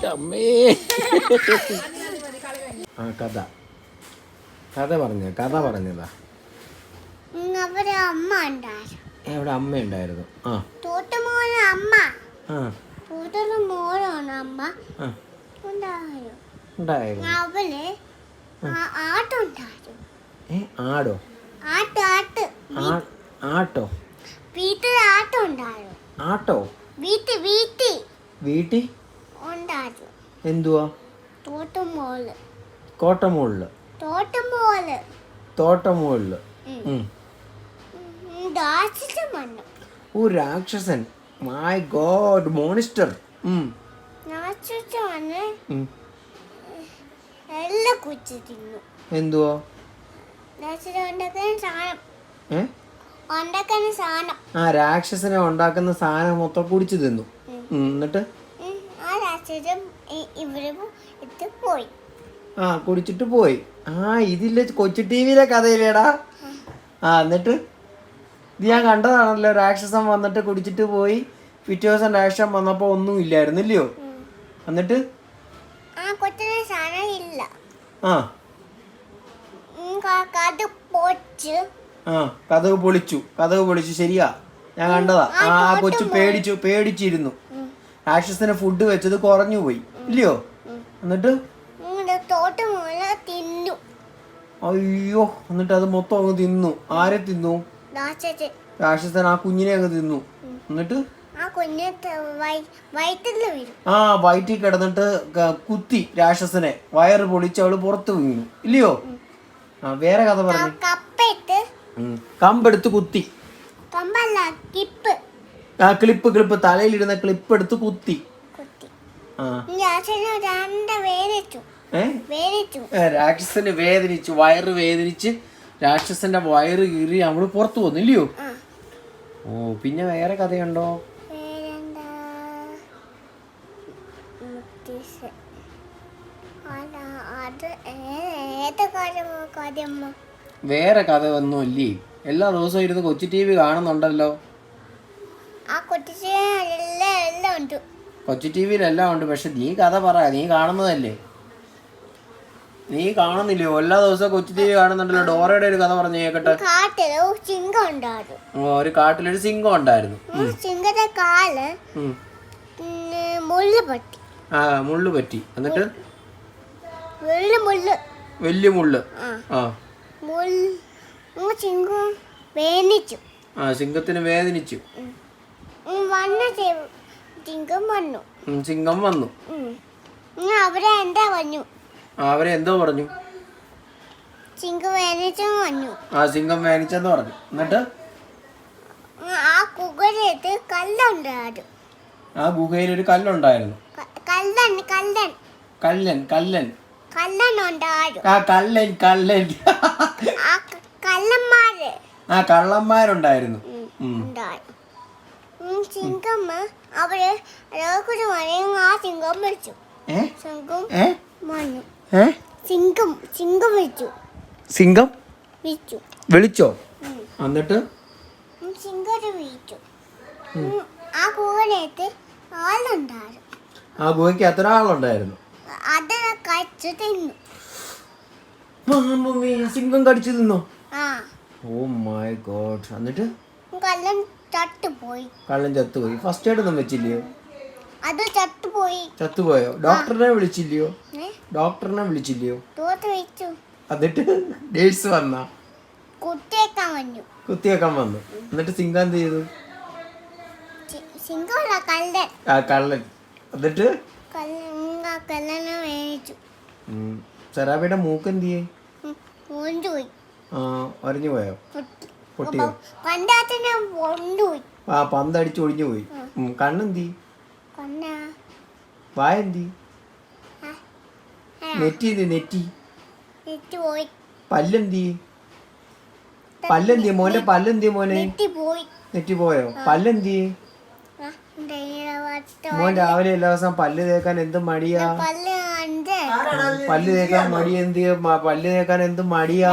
അമ്മേ ആ കഥ കഥ പറഞ്ഞതാ. എവിടെ അമ്മ ഉണ്ടായിരുന്നു? ആ ആടോ ആട്ടോ ആട്ടോ വീട്ടിൽ എന്തുവാ? കോട്ടമോളില് തോട്ടമോളില് ഓ രാക്ഷസൻ, മൈ ഗോഡ്, മോണിസ്റ്റർ. എന്തുവാ? ആ രാക്ഷസനെ ഉണ്ടാക്കുന്ന സാധനം മൊത്തം കുടിച്ചു തിന്നു. എന്നിട്ട് ആ കുടിച്ചിട്ട് പോയി. ആ ഇതില്ലേ കൊച്ചു ടിവിയിലെ കഥയില്ലേടാ. ആ എന്നിട്ട് ഇത് ഞാൻ കണ്ടതാണല്ലോ. രാക്ഷസൻ വന്നിട്ട് കുടിച്ചിട്ട് പോയി. പിറ്റേ ദിവസം രാക്ഷസൻ വന്നപ്പോ ഒന്നും ഇല്ലായിരുന്നില്ലയോ? എന്നിട്ട് ആ കഥക് പൊളിച്ചു. ശരിയാ, ഞാൻ കണ്ടതാ. ആ കൊച്ചു പേടിച്ചിരുന്നു. രാക്ഷസന് ഫുഡ് വെച്ചത് കുറഞ്ഞു പോയി ഇല്ലയോ? എന്നിട്ട് അയ്യോ, എന്നിട്ട് അത് മൊത്തം അങ്ങ് തിന്നു. ആരെ തിന്നു? രാക്ഷസൻ ആ കുഞ്ഞിനെ അങ്ങ് തിന്നു. എന്നിട്ട് ആ വയറ്റിൽ കിടന്നിട്ട് കുത്തി രാക്ഷസനെ. വയറ് പൊളിച്ച് അവള് പുറത്ത് വീണു ഇല്ലയോ? ആ വേറെ കഥ പറഞ്ഞു. കമ്പെടുത്ത് കുത്തി. ആ ക്ലിപ്പ് തലയിലിടുന്ന ക്ലിപ്പ് എടുത്ത് കുത്തി. രാക്ഷസന് വേദനിച്ചു, വയറ് വേദനിച്ച് രാക്ഷസന്റെ വയറ് കീറി അവള് പുറത്തു പോന്നു ഇല്ലയോ? ഓ പിന്നെ വേറെ കഥയുണ്ടോ? വേറെ കഥ ഒന്നും ഇല്ലേ? എല്ലാ ദിവസവും ഇരുന്ന് കൊച്ചു ടിവി കാണുന്നുണ്ടല്ലോ. കൊച്ചു ടിവിയിലെല്ലാം ഉണ്ട്. പക്ഷെ നീ കഥ പറ, നീ കാണുന്നതല്ലേ. നീ കാണുന്നില്ലയോ? എല്ലാ ദിവസവും കൊച്ചു ടിവി കാണുന്നുണ്ടല്ലോ. ഡോറയുടെ ഒരു കഥ പറഞ്ഞു കേക്കട്ടെ. ഒരു കാട്ടിലൊരു സിംഹം ഉണ്ടായിരുന്നു. ആ മുള്ളു പറ്റി. എന്നിട്ട് വലിയ മുള്ള്. ആ സിംഹത്തിന് വേദനിച്ചു. സിംഹം വന്നു. അവരെ എന്തോ പറഞ്ഞു? ആ സിംഹം വേദനിച്ചെന്ന് പറഞ്ഞു. എന്നിട്ട് ആ ഗുഹയിൽ ഒരു കല്ലുണ്ടായിരുന്നു. കല്ലൻ. ആ കള്ളന്മാരുണ്ടായിരുന്നു. സിംഹം വിളിച്ചോ? എന്നിട്ട് ആ ഗുഹയ്ക്ക് എത്ര ആളുണ്ടായിരുന്നു? സിംഹം കടിച്ചു തിന്നോ? Oh my God. എന്നിട്ട് കള്ളൻ ചത്തുപോയി. ഫസ്റ്റ് എയ്ഡ് ഒന്നും വെച്ചില്ലയോ? ചത്തുപോയോ? ഡോക്ടറിനെ വിളിച്ചില്ലയോ? എന്നിട്ട് നേഴ്സ് വന്നാ കുത്തിയേക്കാൻ വന്നു. എന്നിട്ട് സിംഹം എന്ത് ചെയ്തു? ആ കള്ളൻ. എന്നിട്ട് സെറാബിയുടെ മൂക്ക് എന്ത് ചെയ്യേ? ഒരഞ്ഞു പോയോ? പൊട്ടിയോ? ആ പന്തടിച്ച് ഒടിഞ്ഞു പോയി. കണ്ണെന്തി? വായെന്തി? നെറ്റി നെറ്റി. പല്ലെന്തി? പല്ലെന്തി മോനെ? പല്ലെന്തി മോനെ? നെറ്റി പോയോ? പല്ലെന്തി? മോൻ രാവിലെ എല്ലാ ദിവസം പല്ല് തേക്കാൻ എന്ത് മടിയാ? പല്ല് തേക്കാൻ മടി എന്ത്? പല്ല് തേക്കാൻ എന്ത് മടിയാ?